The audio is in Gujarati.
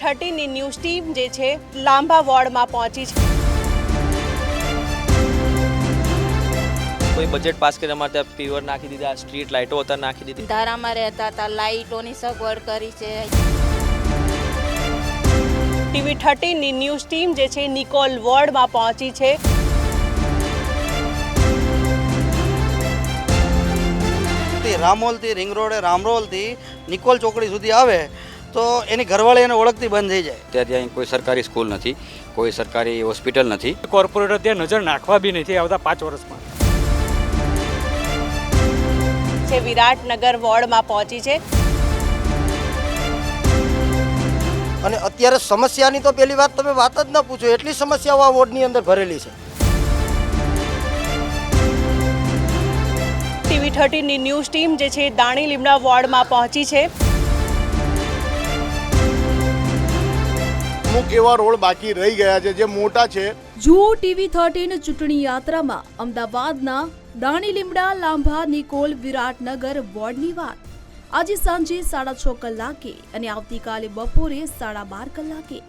13ની ન્યૂઝ ટીમ જે છે લાંભા વોર્ડમાં પહોંચી છે। કોઈ બજેટ પાસ કરી અમારે ત્યાં પીવર નાખી દીધા, સ્ટ્રીટ લાઇટો અત્યારે નાખી દીધી। ધારામાં રહેતા હતા, લાઇટોની સગવડ કરી છે। ટીવી 13ની ન્યૂઝ ટીમ જે છે નિકોલ વોર્ડમાં પહોંચી છે। રામોલથી રિંગ રોડે રામરોલથી નિકોલ ચોકડી સુધી આવે તો એની ઘરવાળી એને ઓળખતી બંધ થઈ જાય। ત્યાં કોઈ સરકારી સ્કૂલ નથી, કોઈ સરકારી હોસ્પિટલ નથી। કોર્પોરેટર ત્યાં નજર નાખવા બી નથી આવતા 5 વર્ષમાં। જે વિરાટનગર વોર્ડમાં પહોંચી છે। અને અત્યારે સમસ્યાની તો પહેલી વાત તમે વાત જ ન પૂછો, એટલી સમસ્યાઓ આ વોર્ડની અંદર ભરેલી છે। ટીવી 13ની ન્યૂઝ ટીમ જે છે દાણી લીમડા વોર્ડમાં પહોંચી છે। અમુક એવા રોડ બાકી રહી ગયા છે જે મોટા છે। જુઓ ટીવી 13 ચૂંટણી યાત્રામાં અમદાવાદના દાણી લીમડા, લાંભા, નિકોલ, વિરાટનગર વોર્ડની વાત। આજે સાંજે 6:30 કલાકે અને આવતીકાલે બપોરે 12:30 કલાકે।